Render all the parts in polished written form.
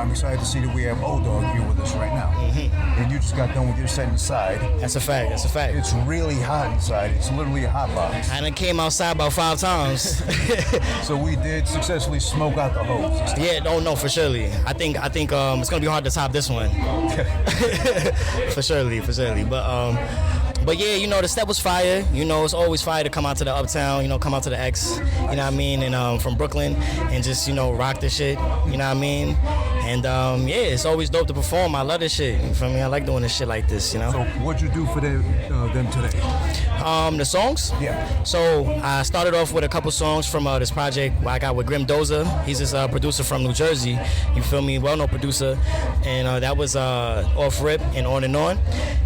I'm excited to see that we have O Dawg here with us right now. And you just got done with your set inside. That's a fact. That's a fact. It's really hot inside. It's literally a hot box. I done came outside about 5 times. So we did successfully smoke out the hose. Yeah, no, for surely. I think it's gonna be hard to top this one. for surely. But yeah, you know, the step was fire. You know, it's always fire to come out to the Uptown, you know, come out to the X, you know what I mean, and from Brooklyn, and just, you know, rock the shit, you know what I mean? And yeah, it's always dope to perform. I love this shit. You feel me? I like doing this shit like this, you know? So what'd you do for them today? The songs? Yeah. So I started off with a couple songs from this project I got with Grim Doza. He's this producer from New Jersey. You feel me? Well-known producer. And that was Off Rip and On and On.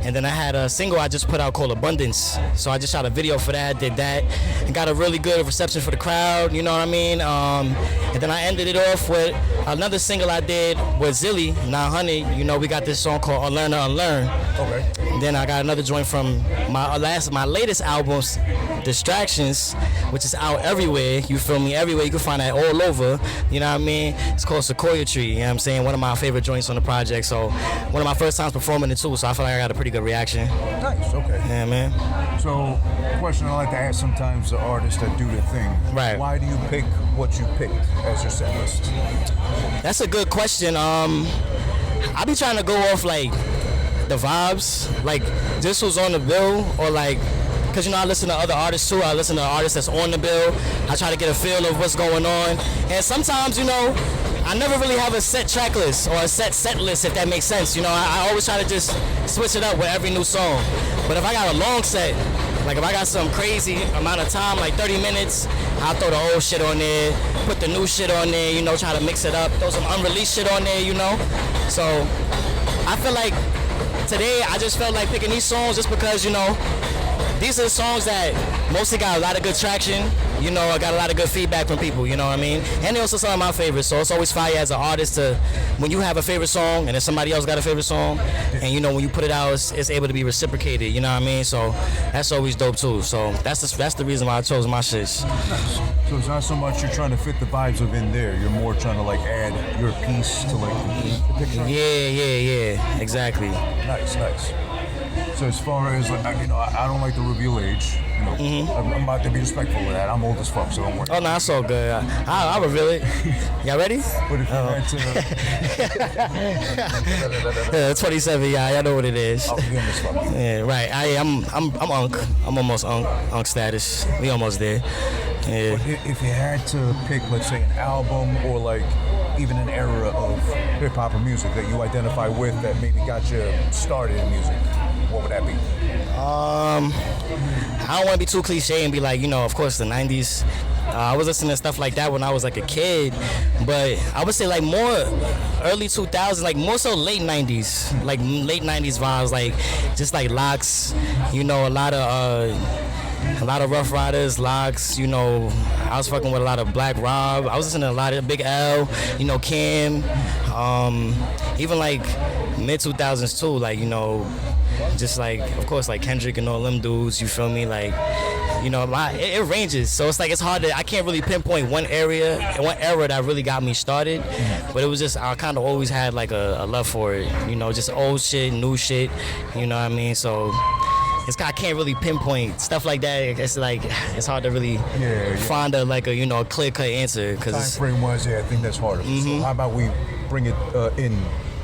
And then I had a single I just put out called Abundance. So I just shot a video for that, did that, and got a really good reception for the crowd, you know what I mean? And then I ended it off with another single I did with Zilly, 900. You know, we got this song called Unlearn to Unlearn. Okay. And then I got another joint from my latest albums, Distractions, which is out everywhere. You feel me? Everywhere. You can find that all over. You know what I mean? It's called Sequoia Tree. You know what I'm saying? One of my favorite joints on the project. So one of my first times performing it too. So I feel like I got a pretty good reaction. Nice. Okay. Yeah, man. So, question I like to ask sometimes the artists that do their thing. Right. Why do you pick what you picked as your set list? That's a good question. I be trying to go off like the vibes, like this was on the bill, or like, cause you know I listen to other artists too. I listen to artists that's on the bill. I try to get a feel of what's going on, and sometimes, you know, I never really have a set track list or a set list, if that makes sense. You know, I always try to just switch it up with every new song. But if I got a long set, like if I got some crazy amount of time, like 30 minutes, I'll throw the old shit on there, put the new shit on there, you know, try to mix it up, throw some unreleased shit on there, you know. So I feel like today I just felt like picking these songs just because, you know, these are the songs that mostly got a lot of good traction. You know, I got a lot of good feedback from people, you know what I mean? And they're also some of my favorites, so it's always fire as an artist to, when you have a favorite song and then somebody else got a favorite song, and you know, when you put it out, it's able to be reciprocated, you know what I mean? So that's always dope too. So that's the reason why I chose my shits. Nice. So it's not so much you're trying to fit the vibes of in there, you're more trying to like add your piece to like the picture. Yeah, exactly. Nice. So as far as like, you know, I don't like to reveal age. You know, I'm about to be respectful of that. I'm old as fuck, so don't worry. Oh no, that's all good. I'll reveal it. Y'all ready? But if you had to 27, yeah, I know what it is. Oh, yeah, right. I'm Unc. I'm almost Unc status. We almost there. Yeah. But if you had to pick, let's say, an album or like even an era of hip hop or music that you identify with that maybe got you started in music, what would that be? I don't want to be too cliche and be like, you know, of course the 90s. I was listening to stuff like that when I was like a kid, but I would say like more early 2000s, like more so late 90s, like late 90s vibes, like just like Locks, you know, a lot of Rough Riders, Locks, you know, I was fucking with a lot of Black Rob. I was listening to a lot of Big L, you know, Cam, even like mid 2000s too, like, you know, just like, of course, like Kendrick and all them dudes, you feel me? Like, you know, it ranges. So it's like, it's hard to, I can't really pinpoint one era that really got me started. But it was just, I kind of always had like a love for it, you know, just old shit, new shit, you know what I mean? So I can't really pinpoint stuff like that. It's like, it's hard to really find a you know, clear-cut answer. Time frame wise, I think that's harder. So how about we bring it in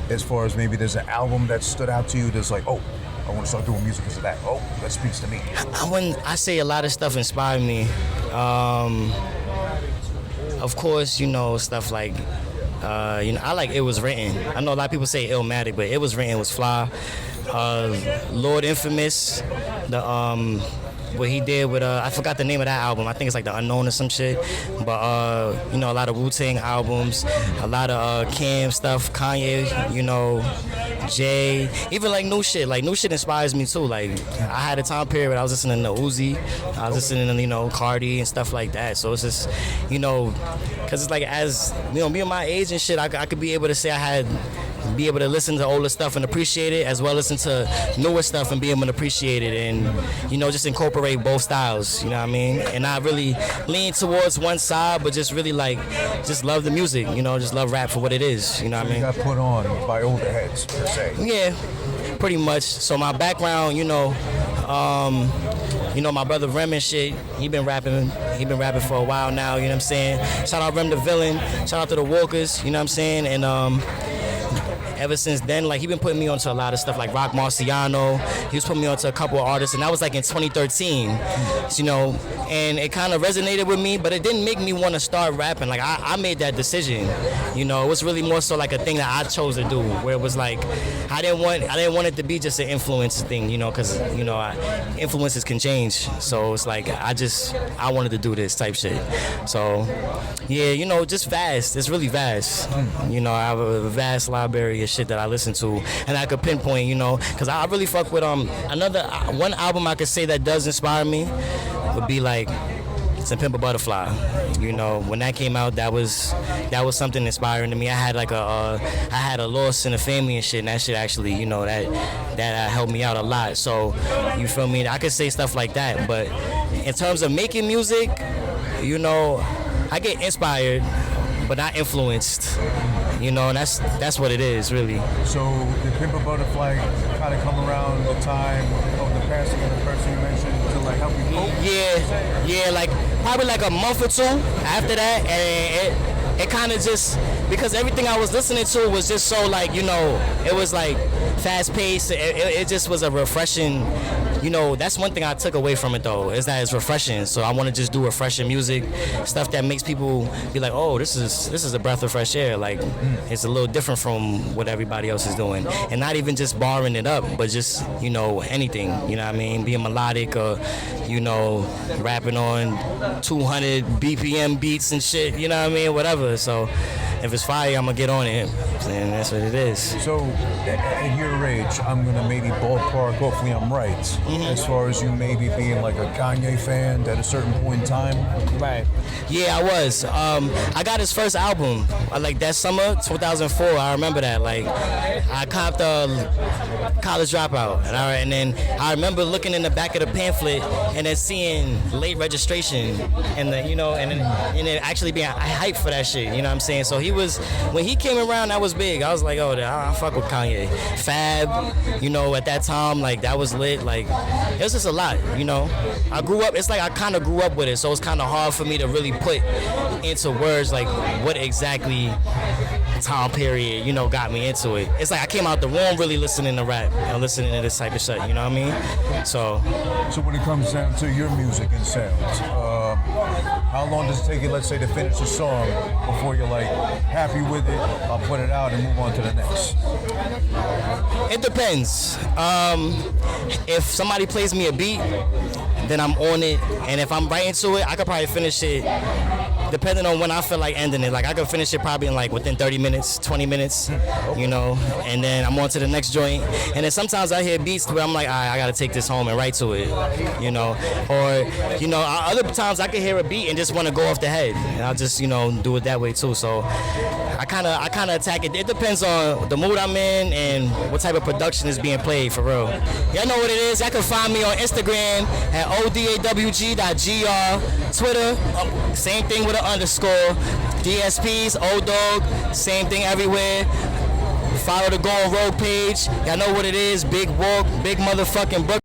as far as maybe there's an album that stood out to you that's like, oh, I want to start doing music because of that. Oh, that speaks to me. When I say a lot of stuff inspired me, of course, you know, stuff like, you know, I like It Was Written. I know a lot of people say Illmatic, but It Was Written was fly. Lord Infamous, what he did with I forgot the name of that album. I think it's like The Unknown or some shit. But you know, a lot of Wu-Tang albums, a lot of Cam stuff, Kanye, you know, Jay, even like new shit. Like new shit inspires me too. Like I had a time period where I was listening to Uzi, I was listening to, you know, Cardi and stuff like that. So it's just, you know, because it's like, as you know, being my age and shit, I could be able to say I had be able to listen to older stuff and appreciate it, as well as listen to newer stuff and be able to appreciate it, and just incorporate both styles. You know what I mean? And not really lean towards one side, but just really just love the music. Just love rap for what it is. You know what I mean? You got put on by older heads per se. Yeah, pretty much. So my background, my brother Rem and shit, he been rapping for a while now, you know what I'm saying? Shout out Rem the Villain, shout out to the Walkers, you know what I'm saying? And ever since then, he been putting me onto a lot of stuff like Rock Marciano. He was putting me onto a couple of artists, and that was in 2013, and it kind of resonated with me, but it didn't make me want to start rapping. I made that decision, it was really more so a thing that I chose to do, where it was I didn't want it to be just an influence thing, because influences can change. So it's I wanted to do this type shit. So yeah, just vast. It's really vast. I have a vast library of shit that I listen to, and I could pinpoint, because I really fuck with one album I could say that does inspire me would be To Pimp A Butterfly. When that came out, that was something inspiring to me. I had a loss in the family and shit, and that shit actually, that helped me out a lot. So you feel me? I could say stuff like that, but in terms of making music, I get inspired, but not influenced. And that's what it is, really. So did Pimp A Butterfly kind of come around the time of the passing of the person you mentioned to help you cope? Yeah, probably a month or two after that, and it kind of just, because everything I was listening to was just so it was fast paced. It just was a refreshing. That's one thing I took away from it though, is that it's refreshing. So I want to just do refreshing music, stuff that makes people be like, oh, this is a breath of fresh air. It's a little different from what everybody else is doing, and not even just barring it up, but just anything. You know what I mean? Being melodic, or rapping on 200 BPM beats and shit. You know what I mean? Whatever. So if it's fire, I'm gonna get on it, and that's what it is. So at your age, I'm gonna maybe ballpark, hopefully I'm right, as far as you maybe being a Kanye fan at a certain point in time. Right. Yeah, I was. I got his first album that summer 2004. I remember that. I copped College Dropout, and then I remember looking in the back of the pamphlet and then seeing late registration, and and it actually being hyped for that shit. You know what I'm saying? So when he came around, that was big. I was like, oh, I fuck with Kanye. Fab, at that time, that was lit. It was just a lot, I grew up, it's I kind of grew up with it, so it's kind of hard for me to really put into words what exactly time period, got me into it. It's I came out the womb really listening to rap and listening to this type of shit, you know what I mean? So when it comes down to your music and sounds, how long does it take you, let's say, to finish a song before you're happy with it, I'll put it out and move on to the next? It depends. If somebody plays me a beat, then I'm on it, and if I'm right into it, I could probably finish it depending on when I feel like ending it. I could finish it probably in within 30 minutes, 20 minutes, and then I'm on to the next joint. And then sometimes I hear beats where I'm like, all right, I gotta take this home and write to it, or other times I can hear a beat and just want to go off the head, and I'll just do it that way too. So I kind of attack it. It depends on the mood I'm in and what type of production is being played, for real. Y'all know what it is. Y'all can find me on Instagram at odawg.gr, Twitter, same thing with an underscore, DSPs, O Dawg, same thing everywhere. Follow the Going Rogue page. Y'all know what it is. Big walk, big motherfucking book.